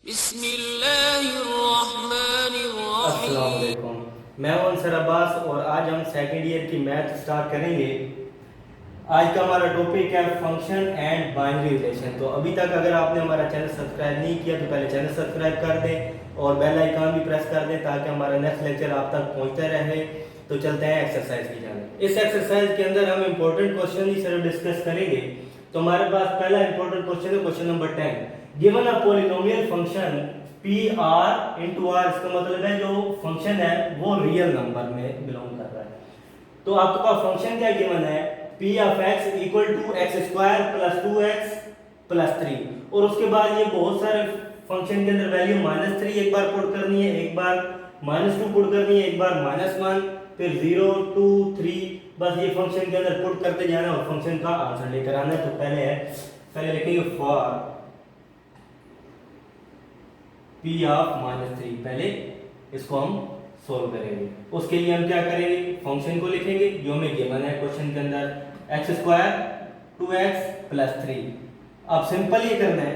बिस्मिल्लाहिर्रहमानिर्रहीम। अस्सलाम वालेकुम। मैं हूं अंसर अब्बास और आज हम सेकेंड ईयर की मैथ स्टार्ट करेंगे। आज का हमारा टॉपिक है फंक्शन एंड बाइनरी रिलेशन। तो अभी तक अगर आपने हमारा चैनल सब्सक्राइब नहीं किया तो पहले चैनल सब्सक्राइब कर दें और बेल आइकन भी प्रेस कर दें ताकि हमारा नेक्स्ट लेक्चर आप तक पहुंचते रहे। तो चलते हैं एक्सरसाइज की जाने। इस एक्सरसाइज के अंदर हम इंपॉर्टेंट क्वेश्चन ही सिर्फ डिस्कस करेंगे। तो हमारे पास पहला इंपॉर्टेंट क्वेश्चन है question number 10। Given a polynomial function P R into R, इसका मतलब है जो फंक्शन है वो रियल नंबर में बिलोंग कर रहा है। तो आपके पास फंक्शन क्या गिवन है, P of X equal to X square plus 2x plus 3, और उसके बाद ये बहुत सारे फंक्शन के अंदर वैल्यू -3 एक बार पुट करनी है, एक बार -2 पुट करनी है, एक बार -1, फिर 0 2 3, बस ये फंक्शन के अंदर पुट करते जाना और फंक्शन का आंसर लेकर आना है। तो पहले लिखेंगे फॉर पी ऑफ -3, पहले इसको हम सोल्व करेंगे। उसके लिए हम क्या करेंगे, फंक्शन को लिखेंगे जो हमें गिवन है क्वेश्चन के अंदर, एक्स स्क्वायर 2x प्लस 3। अब सिंपल ये करना है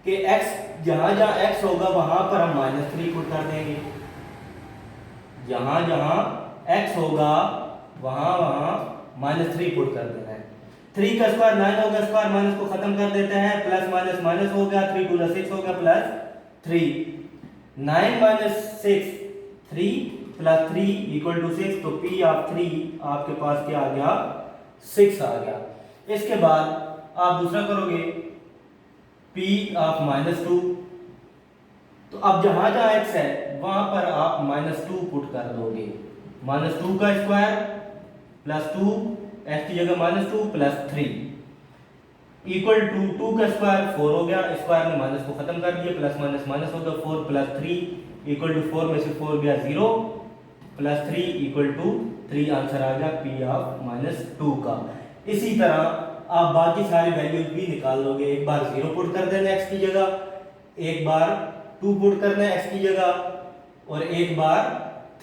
कि x जहां जहां x होगा वहां पर हम -3 पुट कर देंगे, जहां जहां x होगा वहां वहां -3 पुट कर देना है। 3 का स्क्वायर 9 होगा, स्क्वायर माइनस को खत्म कर देते हैं, प्लस माइनस माइनस हो गया, 3 2 6 हो गया, plus 3 9 minus 6 3 plus 3 equal to 6। तो P ऑफ 3 आपके पास क्या आ गया, 6 आ गया। इसके बाद आप दूसरा करोगे P ऑफ -2। तो अब जहां जहां x है वहां पर आप -2 पुट कर दोगे, -2 का स्क्वायर प्लस 2, x की जगह -2 प्लस 3 इक्वल टू 2 का स्क्वायर 4 हो गया, स्क्वायर में माइनस को खत्म कर दिया, प्लस माइनस माइनस हो गया, 4 प्लस 3 इक्वल टू 4 में से 4 गया 0 प्लस 3 इक्वल टू 3, आंसर आ गया P ऑफ -2 का। इसी तरह आप बाकी सारी वैल्यूज भी निकाल लोगे। एक बार 0 पुट कर देना x की जगह, एक बार 2 पुट करना है x की जगह, और एक बार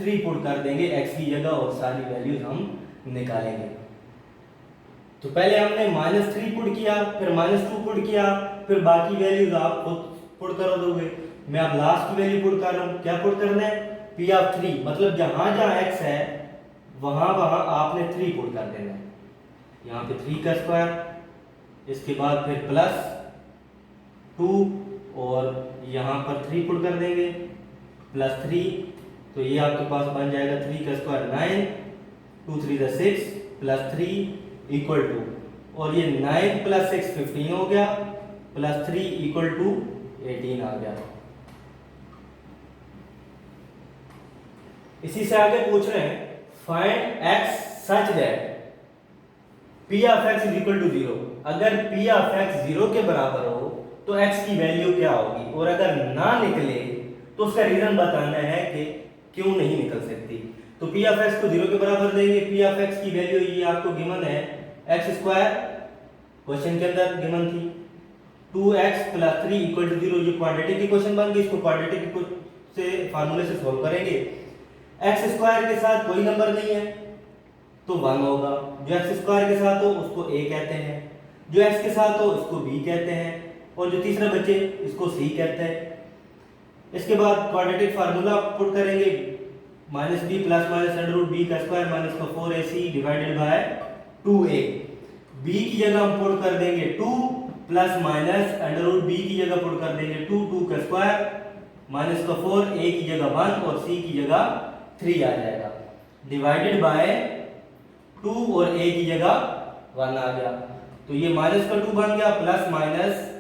3 पुट कर देंगे x की जगह, और सारी वैल्यूज हम निकालेंगे। तो पहले हमने -3 पुट किया, फिर -2 पुट किया, फिर बाकी वैल्यूज आप खुद पुट कर दोगे। मैं अब लास्ट की वैल्यू पुट कर रहा हूं, क्या पुट करना है, P ऑफ 3, मतलब जहां जहां x है वहां वहां आपने 3 पुट कर देना है। यहां पे 3 का स्क्वायर, इसके बाद फिर प्लस 2, और यहां पर 3 पुट कर देंगे, प्लस 3। तो ये आपके पास बन जाएगा 3 का स्क्वायर 9, 2 3 6 प्लस 3 इक्वल टू, और ये 9 प्लस 6 15 हो गया, प्लस 3 इक्वल टू 18 आ गया। इसी से आगे पूछ रहे हैं find x such that p of x is equal to 0। अगर p ऑफ x 0 के बराबर हो तो x की वैल्यू क्या होगी, और अगर ना निकले तो उसका रीजन बताना है कि क्यों नहीं निकल सकती। तो p ऑफ x को 0 के बराबर देंगे, p ऑफ x की वैल्यू ये आपको गिवन है x स्क्वायर, क्वेश्चन के अंदर गिवन थी 2x प्लस 3 इक्वल टू 0। ये क्वाड्रेटिक इक्वेशन बन गई, इसको क्वाड्रेटिक से फार्मूले से सॉल्व करेंगे। x स्क्वायर के साथ कोई नंबर नहीं है तो 1 होगा, जो x स्क्वायर के साथ हो उसको a कहते हैं, जो x के साथ हो उसको b कहते हैं, और जो तीसरा बचे इसको c कहते हैं। इसके बाद क्वाड्रेटिक फार्मूला पुट करेंगे, -b plus minus under root b का स्क्वायर माइनस का 4ac divided by 2a। b की जगह हम पुट कर देंगे 2 plus minus under root b की जगह पुट कर देंगे 2, 2 का स्क्वायर माइनस का 4, a की जगह 1 और c की जगह 3 आ जाएगा, डिवाइडेड बाय 2 और a की जगह 1 आ गया। तो ये माइनस का 2 बन गया, प्लस माइनस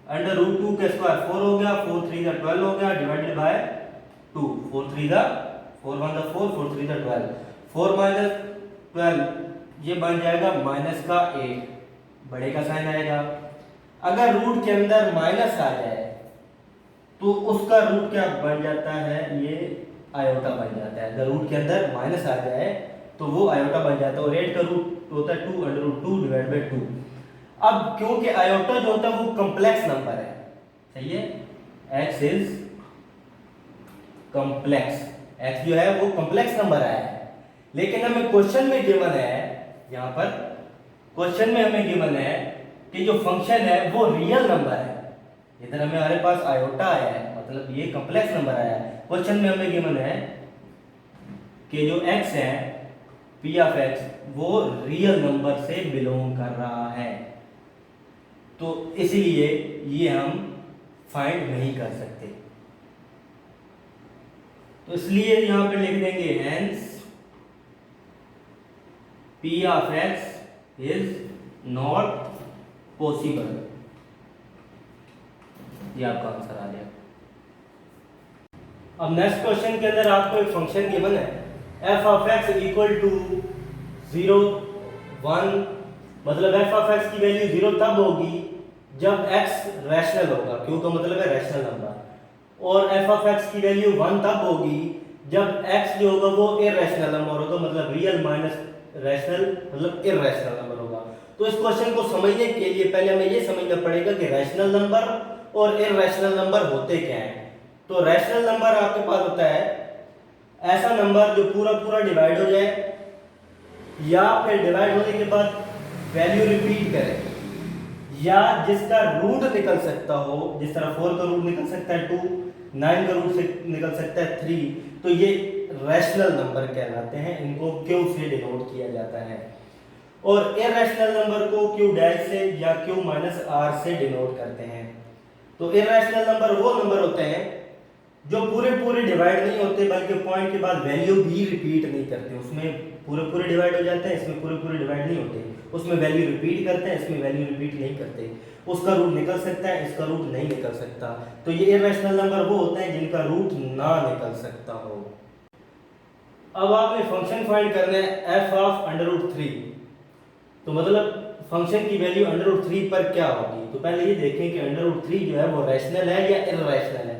अंडर रूट 2 का स्क्वायर 4 हो गया, 4 3 12 हो गया, डिवाइडेड बाय 2, 4 3 4 1 4 4 3 12, 4 माइनस 12 ये बन जाएगा माइनस का 8, बड़े का साइन आएगा। अगर रूट के अंदर माइनस आ जाए तो उसका रूट क्या बन जाता है, ये आयोटा बन जाता है। अगर रूट के अंदर माइनस आ जाए तो वो आयोटा बन जाता है, और 8 का रूट होता है 2 अंडर रूट 2 डिवाइड बाय 2। अब क्योंकि आयोटा जो होता है वो कॉम्प्लेक्स नंबर है, सही है, x इज कॉम्प्लेक्स, x जो है वो कॉम्प्लेक्स नंबर है। लेकिन हमें क्वेश्चन में गिवन है, यहां पर क्वेश्चन में हमें गिवन है कि जो फंक्शन है वो रियल नंबर है, इधर हमारे पास आयोटा आया है, मतलब ये कॉम्प्लेक्स नंबर आया है। क्वेश्चन में हमें गिवन है कि जो x है p ऑफ x वो रियल नंबर से बिलोंग कर रहा है, तो इसलिए ये हम फाइंड नहीं कर सकते। तो इसलिए यहां पे लिख देंगे hence p of x is not possible. ये आपका आंसर आ गया। अब नेक्स्ट क्वेश्चन के अंदर आपको एक फंक्शन गिवन है f of x equal to 0 1, मतलब f ऑफ x की वैल्यू 0 तब होगी जब x रैशनल होगा, क्यों का मतलब है रैशनल नंबर, और f ऑफ x की वैल्यू 1 तब होगी जब x जो होगा वो इररेशनल नंबर होगा, मतलब रियल माइनस रैशनल मतलब इररेशनल नंबर होगा। तो इस क्वेश्चन को समझने के लिए पहले हमें ये समझना पड़ेगा कि रैशनल नंबर और इररेशनल नंबर होते क्या हैं। तो रैशनल नंबर आपके पास होता है ऐसा नंबर जो पूरा पूरा डिवाइड हो जाए या फिर डिवाइड होने के बाद वैल्यू रिपीट करे, या जिसका रूट निकल सकता हो, जिस तरह 4 का रूट निकल सकता है 2, 9 का रूट से निकल सकता है 3, तो ये रैशनल नंबर कहलाते हैं। इनको क्यू से डिनोट किया जाता है। और इररेशनल नंबर को क्यू डैश से या क्यू माइनस आर से डिनोट करते हैं। तो इररेशनल नंबर वो नंबर होते हैं जो पूरे पूरे डिवाइड नहीं होते, बल्कि पॉइंट के बाद वैल्यू भी रिपीट नहीं करते। उसमें पूरे पूरे डिवाइड हो जाते हैं, इसमें पूरे पूरे डिवाइड नहीं होते। उसमें वैल्यू रिपीट करते हैं, इसमें वैल्यू रिपीट नहीं करते। उसका रूट निकल सकता है, इसका रूट नहीं निकल सकता। तो ये इररेशनल नंबर वो होते हैं जिनका रूट ना निकल सकता हो। अब आपने फंक्शन फाइंड करना है f ऑफ √3। तो मतलब फंक्शन की वैल्यू √3 पर क्या होगी। तो पहले ये देखें कि √3 जो है वो रैशनल है या इररेशनल है।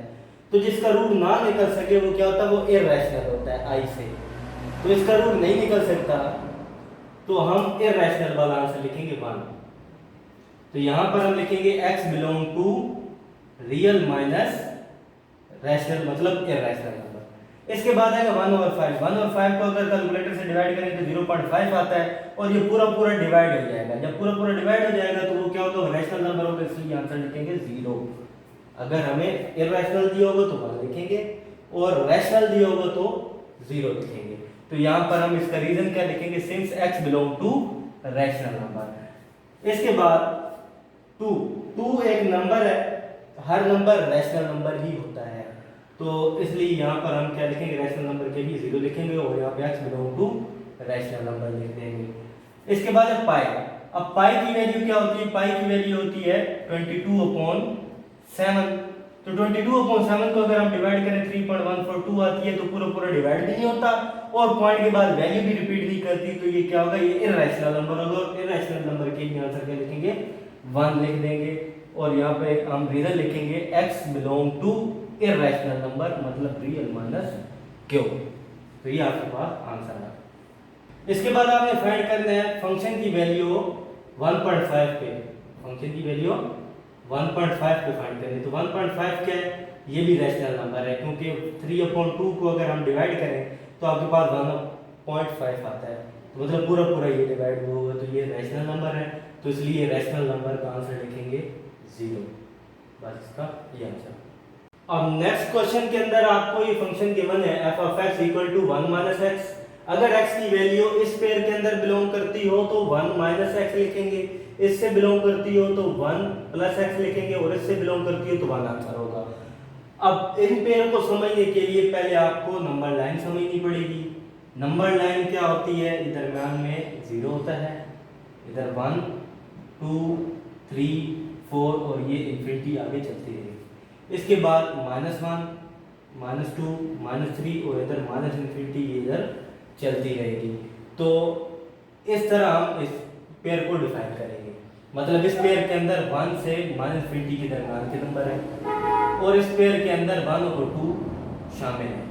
तो जिसका रूट ना निकल सके वो क्या होता है, वो इररेशनल होता है आई से। तो इसका रूट नहीं निकल सकता तो हम इररेशनल वाला आंसर लिखेंगे 1। तो यहां पर हम लिखेंगे x belong to real minus rational मतलब इररेशनल नंबर। इसके बाद आएगा 1/5। 1/5 को अगर कैलकुलेटर से डिवाइड करें तो 0.5 आता है और ये पूरा पूरा डिवाइड हो जाएगा। जब पूरा पूरा डिवाइड हो जाएगा तो वो क्या होगा, रैशनल नंबर होगा, इसलिए आंसर लिखेंगे 0। अगर हमें इररेशनल दिया होगा तो 1 लिखेंगे और रैशनल दिया होगा तो 0 लिखेंगे। तो यहाँ पर हम इसका रीजन क्या लिखेंगे, since x belong to rational number. इसके बाद 2 एक नंबर है, हर नंबर रैशनल नंबर ही होता है, तो इसलिए यहाँ पर हम क्या लिखेंगे, रैशनल नंबर के भी 0 लिखेंगे और यहाँ पे x belong to rational number लिख देंगे। इसके बाद है पाई। अब पाई की वैल्यू क्या होती है, पाई की वैल्यू होती है 22/7। तो 22/7 को अगर हम डिवाइड करें 3.142 आती है, तो पूरा पूरा डिवाइड नहीं होता और पॉइंट के बाद वैल्यू भी रिपीट नहीं करती, तो ये क्या होगा, ये इररेशनल नंबर होगा। और इररेशनल नंबर के लिए आंसर क्या लिखेंगे, 1 लिख देंगे और यहाँ पे हम रीजन लिखेंगे x belong to irrational number मतलब रियल माइनस क्यू। तो ये आपके पास आंसर है। इसके बाद आपने फाइंड करना है फंक्शन की वैल्यू 1.5 पे, फंक्शन की वैल्यू 1.5 पे फाइंड करनी। तो 1.5 क्या है, ये भी रैशनल नंबर है, क्योंकि 3/2 को अगर हम डिवाइड करें तो आपके पास 1.5 आता है, तो मतलब पूरा पूरा ये डिवाइड हुआ, तो ये रैशनल नंबर है, तो इसलिए रैशनल नंबर का आंसर लिखेंगे 0। बस इसका ये आंसर। अब नेक्स्ट क्वेश्चन के अंदर आपको ये फंक्शन गिवन है f of x equal to 1 minus x। अगर x की वैल्यू इस पेयर के अंदर बिलोंग करती हो तो 1 माइनस x लिखेंगे, इससे बिलोंग करती हो तो 1 प्लस x लिखेंगे और इससे बिलोंग करती हो तो 1 आंसर होगा। अब इन पेयर को समझने के लिए पहले आपको नंबर लाइन समझनी पड़ेगी। नंबर लाइन क्या होती है, इधर दरम्यान में 0 होता है, इधर 1 2 3 4 और ये इंफिनिटी आगे चलती रहेगी। इसके बाद -1 -2 -3 और इधर माइनस इंफिनिटी ये इधर चलती रहेगी। तो इस तरह हम इस पेयर को डिफाइन करेंगे, मतलब इस पेयर के अंदर 1 से -इंफिनिटी के दरम्यान के नंबर है और इस पेयर के अंदर 1 और 2 शामिल है।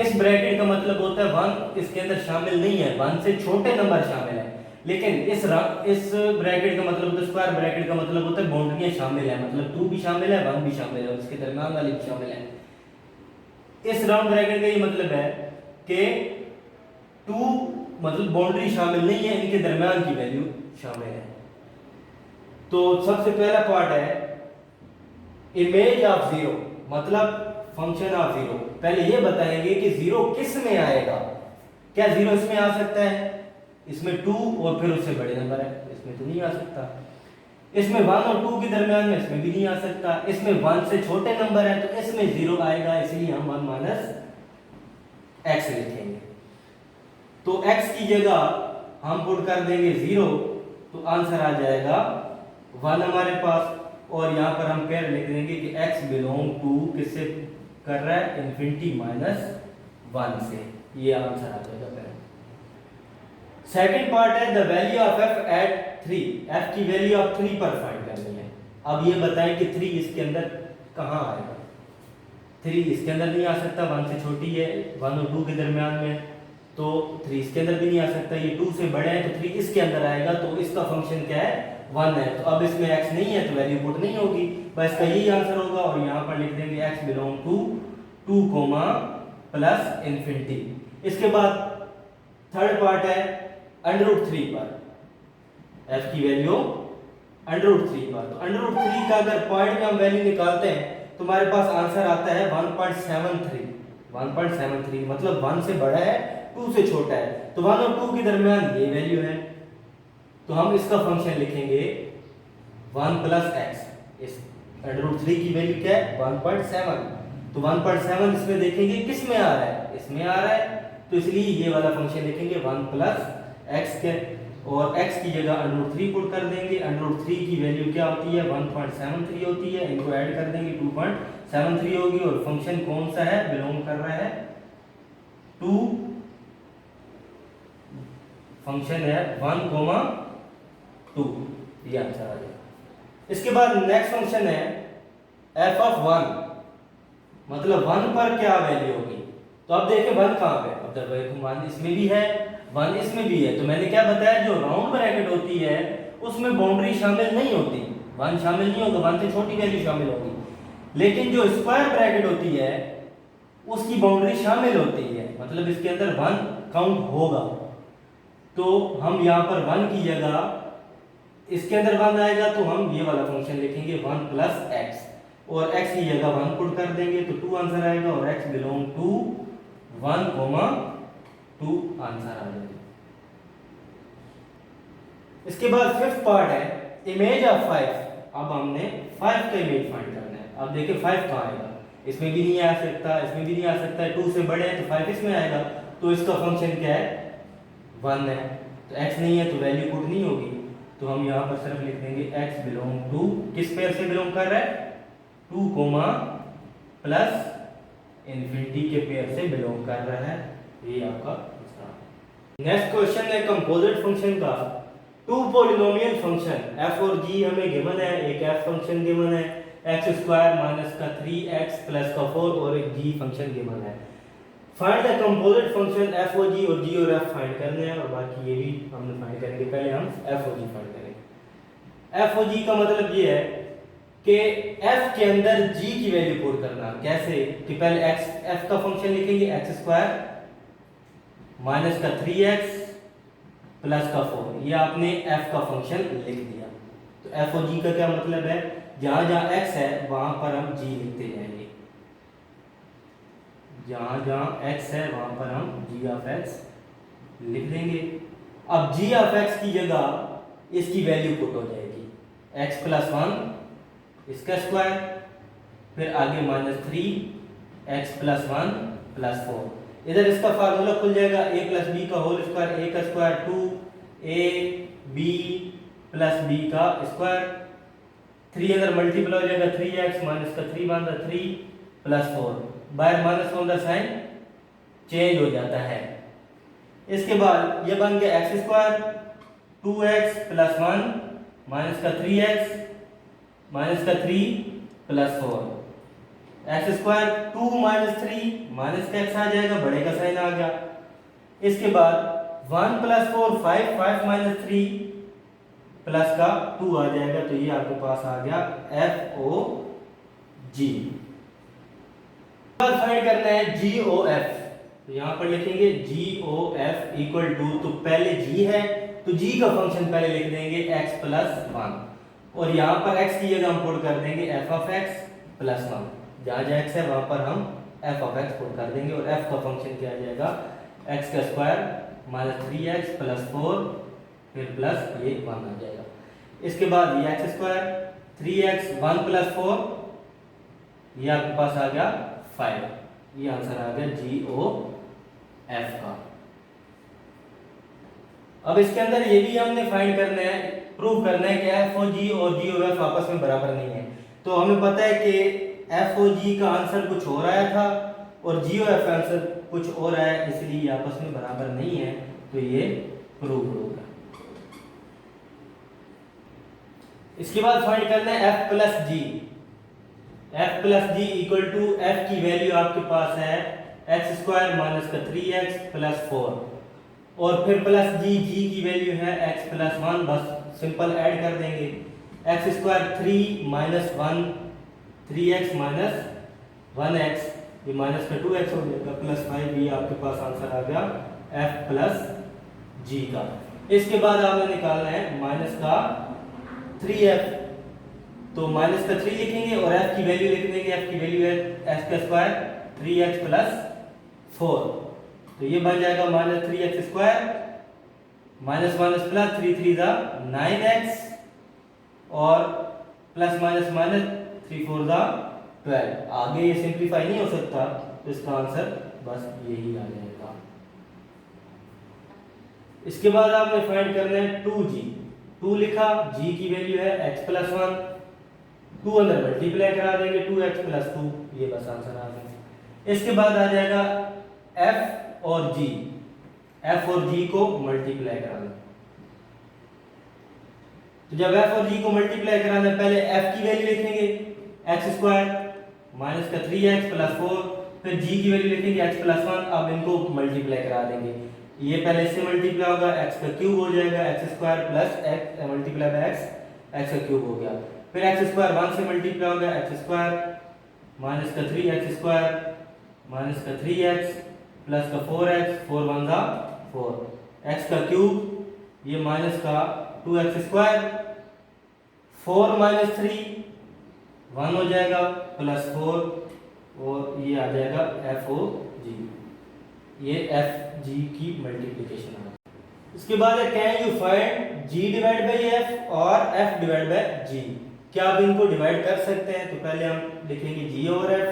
इस ब्रैकेट का मतलब होता है 1 इसके अंदर शामिल नहीं है, 1 से छोटे नंबर शामिल है, लेकिन इस ब्रैकेट का मतलब होता है, स्क्वायर ब्रैकेट का मतलब होता है बाउंड्रियां शामिल है, मतलब 2 भी शामिल है 1 भी शामिल है, उसके दरम्यान वाली भी शामिल है। इस राउंड ब्रैकेट का ये मतलब है कि 2 मतलब बाउंड्री शामिल नहीं है, इनके दरम्यान की वैल्यू शामिल है। तो सबसे पहला पार्ट है इमेज ऑफ जीरो मतलब फंक्शन ऑफ जीरो। पहले ये बताएंगे कि जीरो किस में आएगा। क्या जीरो इसमें आ सकता है? इसमें 2 और फिर उससे बड़े नंबर है, इसमें तो नहीं आ सकता। इसमें 1 और 2 के दरमियान में इसमें भी नहीं आ सकता। इसमें 1 से छोटे नंबर है तो इसमें जीरो आएगा, इसलिए हम 1 माइनस एक्स लिखेंगे। तो x की जगह हम पुट कर देंगे 0, तो आंसर आ जाएगा 1 हमारे पास। और यहाँ पर हम पेयर लिख देंगे कि x बिलोंग टू किससे कर रहा है, इन्फिनिटी माइनस 1 से। ये आंसर आ जाएगा पेयर। सेकंड पार्ट है the value of f at 3। f की वैल्यू ऑफ 3 पर फाइंड करनी है। अब ये बताएं कि 3 इसके अंदर कहाँ आएगा। 3 इसके अंदर नहीं आ सकता, 1 से छोटी है, 1 और 2 के दरमियान में, तो 3 इसके अंदर भी नहीं आ सकता। ये 2 से बड़े हैं तो 3 इसके अंदर आएगा, तो इसका फंक्शन क्या है, 1 है। तो अब इसमें x नहीं है तो वैल्यू पुट नहीं होगी, बस इसका यही आंसर होगा। और यहाँ पर लिख देंगे x belong to 2 plus infinity. इसके बाद थर्ड पार्ट है √3 पर, f की वैल्यू √3 पर। तो √3 का अगर पॉइंट में हम वैल्यू निकालते हैं तो हमारे पास आंसर आता है 1.73। 1.73 मतलब 1 से बड़ा है, 2 से छोटा है, तो 1 और 2 के दरमियान ये वैल्यू है। तो हम इसका फंक्शन लिखेंगे 1 प्लस एक्स। इस √3 की वैल्यू क्या है, 1.7। तो 1.7 इसमें देखेंगे किस में आ रहा है, इसमें आ रहा है, तो इसलिए ये वाला फंक्शन लिखेंगे 1 प्लस एक्स के, और x की जगह √3 पुट कर देंगे। √3 की वैल्यू क्या होती है, 1.73 होती है, इनको ऐड कर देंगे 2.73 होगी। और फंक्शन कौन सा है, बिलोंग कर रहा है 2, फंक्शन है 1,2, ये आंसर आ जाएगा। इसके बाद नेक्स्ट फंक्शन है f ऑफ 1, मतलब 1 पर क्या वैल्यू होगी। तो अब देखें 1 कहाँ पे, अब देखो 1 इसमें भी है, 1 इसमें भी है। तो मैंने क्या बताया, जो राउंड ब्रैकेट होती है उसमें बाउंड्री शामिल नहीं होती, 1 शामिल नहीं होगा, 1 से छोटी वैल्यू शामिल होगी। लेकिन जो स्क्वायर ब्रैकेट होती है उसकी बाउंड्री शामिल होती है, मतलब इसके अंदर 1 काउंट होगा। तो हम यहाँ पर 1 की जगह इसके अंदर 1 आएगा, तो हम ये वाला फंक्शन लिखेंगे 1 प्लस एक्स, और x की जगह 1 पुट कर देंगे तो 2 आंसर आएगा। और x बिलोंग टू 1,2 आंसर आ जाएगा। इसके बाद फिफ्थ पार्ट है इमेज ऑफ 5। अब हमने 5 का इमेज फाइंड करना है। अब देखिए 5 कहाँ आएगा, इसमें भी नहीं आ सकता, इसमें भी नहीं आ सकता है, 2 से बड़े हैं तो 5 इसमें आएगा। तो इसका फंक्शन क्या है, 1 है, तो x नहीं है तो वैल्यू पुट नहीं होगी। तो हम यहाँ पर सिर्फ लिख देंगे x बिलोंग टू, किस पेयर से बिलोंग कर रहा है, 2, प्लस इन्फिनिटी के पेयर से बिलोंग कर रहा है। ये आपका नेक्स्ट क्वेश्चन है कंपोजिट फंक्शन का। 2 पॉलिनोमियल फंक्शन f और g हमें गिवन है, एक f फंक्शन गिवन है x² माइनस का 3x प्लस का 4, और एक g फंक्शन गिवन है। Find the composite function f और g, और g और f फाइंड करने हैं, और बाकी ये भी हम फाइंड करेंगे। पहले हम f और g फाइंड करेंगे। f और g का मतलब ये है कि f के अंदर g की वैल्यू पुट करना। कैसे कि पहले f का फंक्शन लिखेंगे x² माइनस का 3x प्लस का 4, ये आपने f का फंक्शन लिख दिया। तो f और g का क्या मतलब है, जहां जहां x है वहां पर हम g लिखते जाएंगे, जहां जहां x है वहां पर हम g ऑफ x लिख देंगे। अब g ऑफ x की जगह इसकी वैल्यू पुट हो जाएगी, x प्लस 1 इसका स्क्वायर, फिर आगे माइनस 3x प्लस 1 प्लस 4। इधर इसका फार्मूला खुल जाएगा a प्लस बी का होल स्क्वायर, a का स्क्वायर 2ab प्लस b का स्क्वायर, 3 इधर मल्टीप्लाई हो जाएगा 3x माइनस का 3 बांधा 3 प्लस 4, बाहर माइनस होने का साइन चेंज हो जाता है। इसके बाद ये बन गया x² 2x प्लस 1 माइनस का 3x माइनस का 3 प्लस 4, x² 2 माइनस 3 माइनस का x आ जाएगा, बड़े का साइन आ गया। इसके बाद 1 प्लस 4 5 माइनस 3 प्लस का 2 आ जाएगा, तो ये आपके पास आ गया FOG। फाइंड करना है GOF, तो यहाँ पर लिखेंगे GOF इक्वल टू, तो पहले g है तो g का फंक्शन पहले लिख देंगे x प्लस 1, और यहाँ पर x की जगह हम पुट कर देंगे f ऑफ x प्लस 1, जहाँ जहाँ x है वहाँ पर हम f ऑफ x पुट कर देंगे और f का फंक्शन क्या आ जाएगा x का स्क्वायर माइनस 3x प्लस 4 फिर प्लस ये 1 आ जाएगा। इसके बाद ये x स्क्वायर 3x 1 प्लस 4 ये आपके पास आ गया 5, ये आंसर आ गया GOF का। अब इसके अंदर ये भी हमने फाइंड करना है, प्रूव करना है कि एफ ओ जी और जी ओ एफ आपस में बराबर नहीं है। तो हमें पता है कि एफ ओ जी का आंसर कुछ और आया था और जी ओ एफ का आंसर कुछ और आया, इसलिए आपस में बराबर नहीं है, तो ये प्रूव होगा। इसके बाद फाइंड करना है F plus G. F plus G equal to F की वैल्यू आपके पास है एक्स स्क्वायर माइनस का 3x प्लस 4 और फिर प्लस जी, जी की वैल्यू है x प्लस 1, बस सिंपल ऐड कर देंगे। X square 3 minus 1 3x minus 1x, ये माइनस का 2x हो जाएगा प्लस 5, ये आपके पास आंसर आ गया f प्लस g का। इसके बाद आपने निकालना है माइनस का 3f, तो माइनस का 3 लिखेंगे और f की वैल्यू लिख देंगे, f की वैल्यू है x का स्क्वायर 3x प्लस 4, तो ये बन जाएगा minus 3x square minus minus plus 3 3 दा 9x और प्लस माइनस माइनस 3 4 दा 12। आगे ये सिंप्लीफाई नहीं हो सकता, तो इसका आंसर बस यही आ जाएगा। इसके बाद आपने फाइंड करना है 2g, 2 लिखा, g की वैल्यू है x प्लस 1, 2 अंदर मल्टीप्लाई करा देंगे 2x प्लस 2, ये बस आंसर आ गया। इसके बाद आ जाएगा f और g, f और g को मल्टीप्लाई कराना। तो जब f और g को मल्टीप्लाई कराना है, पहले f की वैल्यू लिखेंगे x स्क्वायर माइनस का 3x प्लस 4, फिर g की वैल्यू लिखेंगे x प्लस 1, अब इनको मल्टीप्लाई करा देंगे। ये पहले इससे मल्टीप्लाई होगा, x का क्यूब हो जाएगा x square plus x multiply by x का क्यूब हो गया, फिर x स्क्वायर 1 से मल्टीप्लाई होगा x स्क्वायर माइनस का 3x स्क्वायर माइनस का 3x प्लस का 4x 4 1 दा 4, x का क्यूब ये माइनस का 2x स्क्वायर 4 माइनस 3 1 हो जाएगा प्लस 4 और ये आ जाएगा एफ ओ जी, ये एफ जी की मल्टीप्लिकेशन है। इसके बाद है can you find g divide by f और f डिवाइड बाई g, क्या आप इनको डिवाइड कर सकते हैं? तो पहले हम लिखेंगे g और f,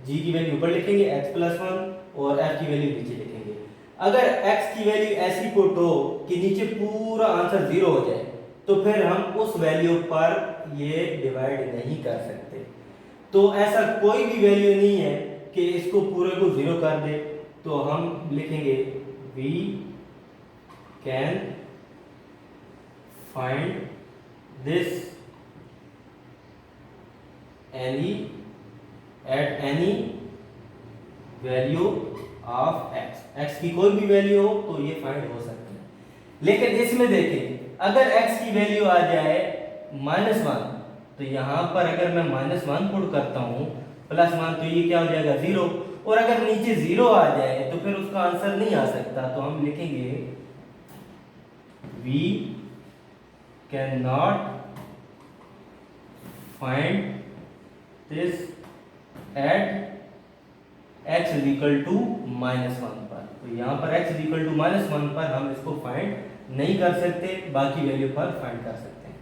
g की वैल्यू ऊपर लिखेंगे x प्लस 1 और f की वैल्यू नीचे लिखेंगे। अगर x की वैल्यू ऐसी पुट हो कि नीचे पूरा आंसर 0 हो जाए, तो फिर हम उस वैल्यू पर ये डिवाइड नहीं कर सकते। तो ऐसा कोई भी वैल्यू नहीं है कि इसको पूरे को 0 कर दे, तो हम लिखेंगे we can find this at any value of x, x की कोई भी वैल्यू हो तो ये फाइंड हो सकता है। लेकिन इसमें देखें, अगर x की वैल्यू आ जाए -1, तो यहाँ पर अगर मैं -1 पुट करता हूँ प्लस 1, तो ये क्या हो जाएगा 0, और अगर नीचे 0 आ जाए तो फिर उसका आंसर नहीं आ सकता। तो हम लिखेंगे we cannot find this at x is equal to -1 पर। तो यहाँ पर x is equal to -1 पर हम इसको फाइंड नहीं कर सकते, बाकी वैल्यू पर फाइंड कर सकते हैं।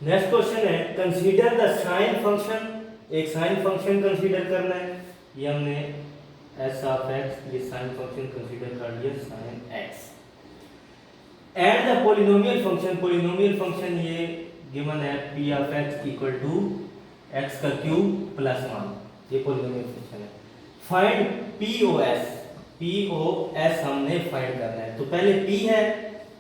नेक्स्ट क्वेश्चन है कंसीडर द साइन फंक्शन, एक साइन फंक्शन कंसीडर करना है। ये हमने s ऑफ x, ये साइन फंक्शन कंसीडर कर लिया sine x, and the polynomial function, polynomial function ये गिवन है p of x equal to x का क्यूब प्लस 1, ये पॉलिनोमियल फंक्शन है। फाइंड POS, POS हमने फाइंड करना है। तो पहले p है,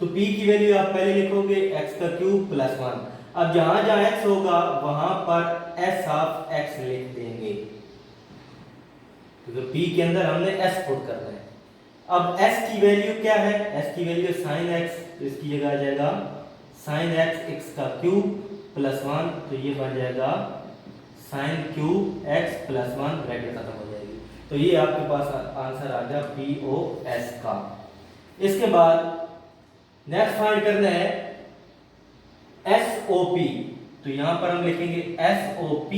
तो p की वैल्यू आप पहले लिखोगे x का क्यूब प्लस 1। अब जहां जहां x होगा वहां पर s ऑफ x लिख देंगे, तो p के अंदर हमने s पुट करना है। अब s की वैल्यू क्या है? s की वैल्यू sin x, तो इसकी जगह आ जाएगा sin x x का क्यूब प्लस 1, तो ये बन जाएगा sin cube x plus 1, bracket खत्म हो जाएगी। तो ये आपके पास आंसर आ गया POS का। इसके बाद नेक्स्ट फाइंड करना है SOP, तो यहाँ पर हम लिखेंगे SOP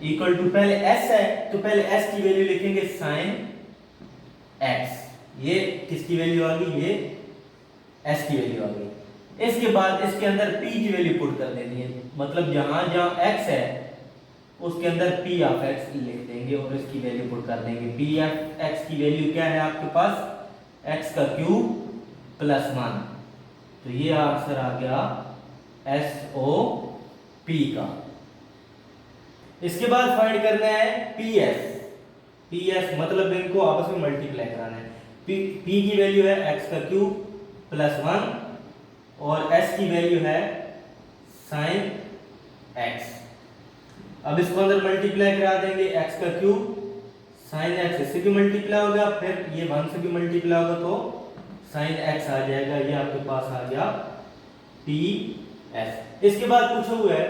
इक्वल टू, पहले S है तो पहले S की वैल्यू लिखेंगे sin x, ये किसकी वैल्यू आ गई, ये S की वैल्यू आ गई। इसके बाद इसके अंदर P की वैल्यू पुट कर देनी है, मतलब जहां जहां x है उसके अंदर P ऑफ x लिख देंगे और इसकी वैल्यू पुट कर देंगे। P ऑफ x की वैल्यू क्या है आपके पास, x का क्यूब प्लस 1, तो ये आंसर आ गया SOP का। इसके बाद फाइंड करना है PS मतलब इनको आपस में मल्टीप्लाई कराना है। P की वैल्यू है x का क्यूब प्लस 1 और S की वैल्यू है sin x। अब इसको अंदर मल्टीप्लाई करा देंगे, x का क्यूब sin x इससे भी मल्टीप्लाई होगा, फिर ये 1 से भी मल्टीप्लाई होगा तो sin x आ जाएगा, ये आपके पास आ गया PS। इसके बाद पूछा हुआ है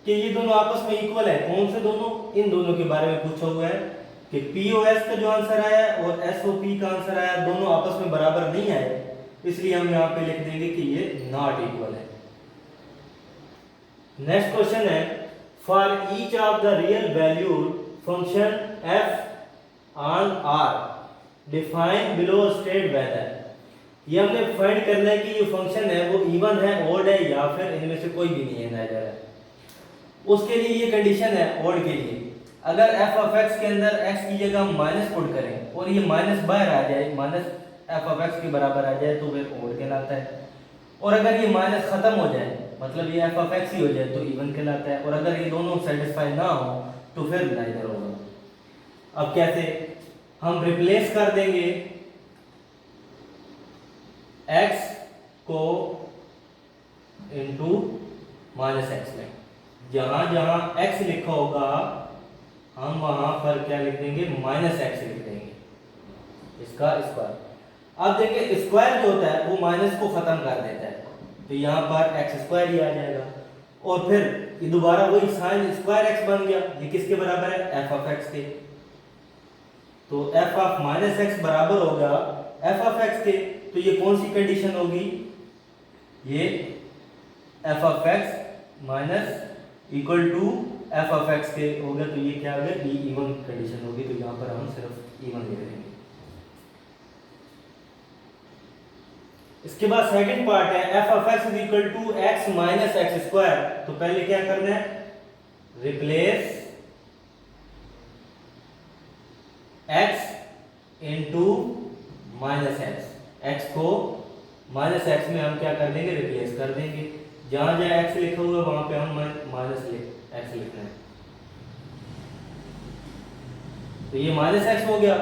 कि ये दोनों आपस में इक्वल है, कौन से दोनों, इन दोनों के बारे में पूछा हुआ है कि POS का जो आंसर आया और SOP का आंसर आया दोनों आपस में बराबर नहीं आए, इसलिए हम यहाँ पे लिख देंगे कि ये नॉट इक्वल है। नेक्स्ट क्वेश्चन है, for each of the real valued function f on r define below state whether. ये हमने फाइंड करना है कि ये फंक्शन है वो इवन है, ऑड है या फिर इनमें से कोई भी नहीं है, नाइदर है। उसके लिए ये कंडीशन है ऑड के लिए, अगर f ऑफ x के अंदर x की जगह हम माइनस पुट करें और ये माइनस बाहर आ जाए, माइनस f ऑफ x के बराबर आ जाए तो फिर ऑड कहलाता है, और अगर ये माइनस खत्म हो जाए मतलब ये f ऑफ x ही हो जाए तो इवन कहलाता है, और अगर ये दोनों सेटिस्फाई ना हो तो फिर नाइदर होगा। अब कैसे, हम रिप्लेस कर देंगे x को इनटू माइनस एक्स में, जहां जहां x लिखा होगा हम वहां पर क्या लिख देंगे, माइनस एक्स लिख देंगे, इसका स्क्वायर। अब देखिए स्क्वायर जो होता है वो माइनस को खत्म कर देता है, तो यहाँ पर एक्स स्क्वायर ही आ जाएगा, और फिर ये दोबारा वही साइन स्क्वायर एक्स बन गया, ये किसके बराबर है, एफ ऑफ एक्स के। तो एफ ऑफ माइनस एक्स बराबर होगा एफ ऑफ एक्स के, तो ये कौन सी कंडीशन होगी, ये F of X minus equal to F of X के हो गया, तो ये क्या हो गया, ये इवन कंडीशन होगी, तो यहाँ पर हम सिर्फ इवन लिख देंगे। इसके बाद सेकंड पार्ट है F of X is equal to X minus X square, तो पहले क्या करना है, replace X into minus X, X को माइनस एक्स में हम क्या कर देंगे, रिप्लेस कर देंगे, जहां जहां एक्स लिखा हुआ है वहां पे हम माइनस एक्स लिखना है, तो ये माइनस एक्स हो गया,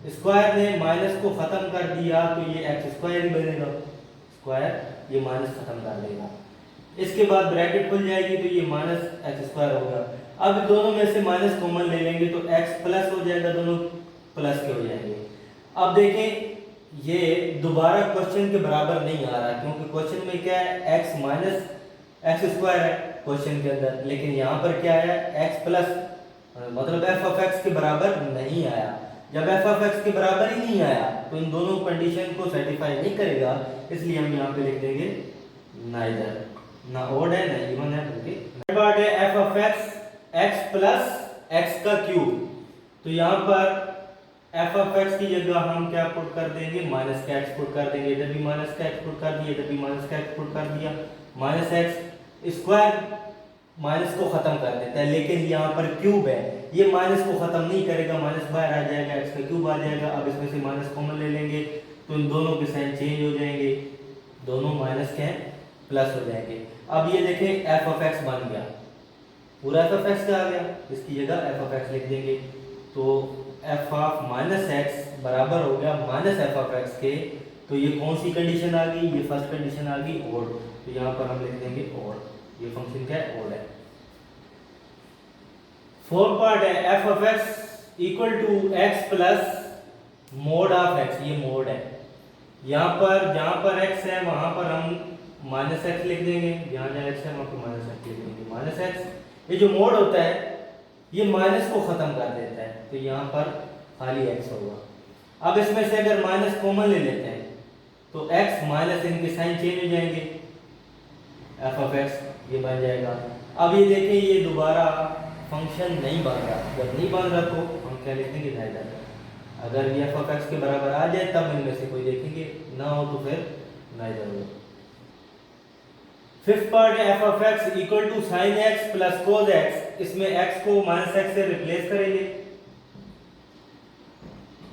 स्क्वायर ने माइनस को खत्म कर दिया तो ये एक्स स्क्वायर ही बनेगा, स्क्वायर ये माइनस खत्म कर देगा। इसके बाद ब्रैकेट खुल जाएगी तो ये माइनस एक्स स्क्वायर होगा। अब दोनों में से माइनस कॉमन ले लेंगे तो एक्स प्लस हो जाएगा, दोनों प्लस के हो जाएंगे। अब देखें ये दोबारा क्वेश्चन के बराबर नहीं आ रहा, क्योंकि क्वेश्चन में क्या है, एक्स माइनस एक्स स्क्वायर है क्वेश्चन के अंदर, लेकिन यहाँ पर क्या है, एक्स प्लस, मतलब एफ ऑफ एक्स के बराबर नहीं आया। जब एफ ऑफ एक्स के बराबर ही नहीं आया तो इन दोनों कंडीशन को सेटिस्फाई नहीं करेगा, इसलिए हम यहाँ पे लिख देंगे नाइदर, ना ओड है ना इवन है, क्योंकि पार्ट है F of x x plus x का क्यूब, तो यहाँ पर एफ ऑफ एक्स की जगह हम क्या पुट कर देंगे, माइनस का एक्स पुट कर देंगे, इधर भी माइनस का एक्स पुट कर दिया, इधर भी माइनस का एक्स पुट कर दिया, माइनस एक्स स्क्वायर माइनस को खत्म कर देता है, लेकिन यहाँ पर क्यूब है ये माइनस को खत्म नहीं करेगा, माइनस बाहर आ जाएगा, एक्स का क्यूब आ जाएगा। अब इसमें से माइनस कॉमन ले लेंगे तो इन दोनों के साइन चेंज हो जाएंगे, दोनों माइनस के प्लस हो जाएंगे। अब ये देखें एफ ऑफ एक्स बन गया, पूरा एफ ऑफ एक्स का आ गया, इसकी जगह एफ ऑफ एक्स लिख देंगे, तो एफ ऑफ माइनस एक्स बराबर हो गया माइनस एफ ऑफ एक्स के। तो ये कौन सी कंडीशन आ गई, ये फर्स्ट कंडीशन आ गई ओड, तो यहाँ पर हम लिख देंगे ओड, ये फंक्शन क्या है, ओड है। फोर्थ पार्ट है F of X equal to X plus mod of X, ये मोड है, यहाँ पर जहाँ पर एक्स है वहां पर हम माइनस एक्स लिख देंगे, जहाँ जहाँ एक्स है वहां पर माइनस एक्स लिख देंगे। माइनस एक्स ये जो मोड होता है ये माइनस को खत्म कर देता है, तो यहाँ पर खाली एक्स होगा। अब इसमें से अगर माइनस कॉमन ले लेते हैं तो एक्स माइनस इनके साइन चेंज हो जाएंगे, एफ ऑफ एक्स ये बन जाएगा। अब ये देखें ये दोबारा फंक्शन नहीं बन रहा, जब नहीं बन रहा तो हम क्या लिखेंगे नाइदर। अगर ये एफ ऑफ एक्स के बराबर आ जाए तब इनमें से कोई देखेंगे, ना हो तो फिर नाइदर हो। फिफ्थ पार्ट है F of X equal to sine X plus cos X. इसमें एक्स को माइनस एक्स से रिप्लेस करेंगे,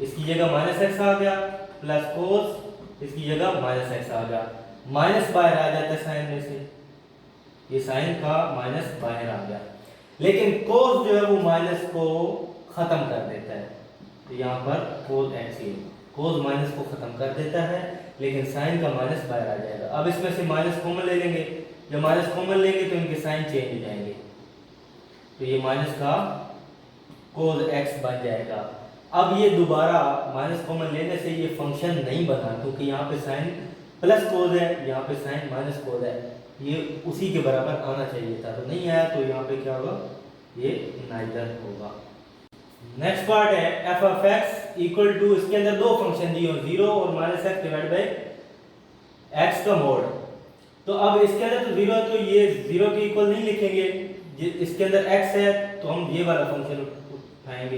इसकी जगह माइनस एक्स आ गया, प्लस कोस इसकी जगह माइनस एक्स आ गया। माइनस बाहर आ जाता है साइन में से, ये साइन का माइनस बाहर आ गया, लेकिन कोस जो है वो माइनस को खत्म कर देता है। तो यहाँ पर कोस एक्स ही कोस माइनस को खत्म कर देता है, लेकिन साइन का माइनस बाहर आ जाएगा। अब इसमें से माइनस कॉमन ले लेंगे, जब माइनस कॉमन लेंगे तो इनके साइन चेंज हो जाएंगे, तो ये माइनस का कोस एक्स बन जाएगा। अब ये दोबारा माइनस कॉमन लेने से ये फंक्शन नहीं बना, क्योंकि यहाँ पे साइन प्लस कोस है, यहाँ पे साइन माइनस कोस है, ये उसी के बराबर आना चाहिए था, तो नहीं आया, तो यहाँ पे क्या होगा, ये नाइदर होगा। नेक्स्ट पार्ट है F of X equal to, इसके अंदर दो फंक्शन दिए हो, 0 और minus X divide by X का मोड। तो अब इसके अंदर तो 0 है, तो ये 0 के इक्वल नहीं लिखेंगे, इसके अंदर x है तो हम ये वाला फंक्शन उठाएंगे,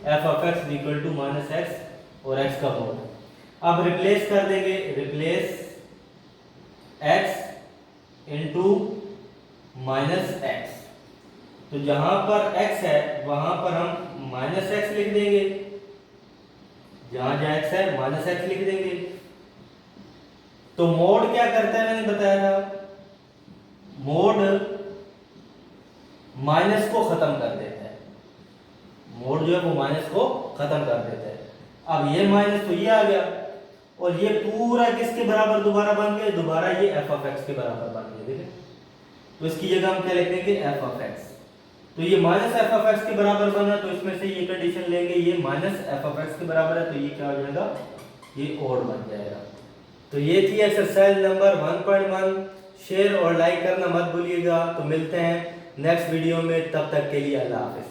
F of X equal to minus X और x का मोड। अब रिप्लेस कर देंगे, replace x into minus X. तो जहां पर x है वहां पर हम माइनस एक्स लिख देंगे, जहां जहां x है माइनस एक्स लिख देंगे। तो मोड क्या करता है, मैंने बताया था, मोड माइनस को खत्म कर देता है, मोड जो है वो माइनस को खत्म कर देता है। अब ये माइनस तो ये आ गया, और ये पूरा किसके बराबर दोबारा बन गया, दोबारा ये एफ ऑफ एक्स के बराबर बन गया, ठीक है। तो इसकी जगह हम क्या लिख देंगे, एफ ऑफ एक्स। तो ये माइनस एफ ऑफ एक्स के बराबर बना, तो इसमें से ये कंडीशन लेंगे, ये माइनस एफ ऑफ एक्स के बराबर है, तो ये क्या हो जाएगा, ये ओड बन जाएगा। तो ये थी एक्सरसाइज नंबर 1.1। शेयर और लाइक करना मत भूलिएगा। तो मिलते हैं नेक्स्ट वीडियो में, तब तक के लिए अल्लाह हाफिज।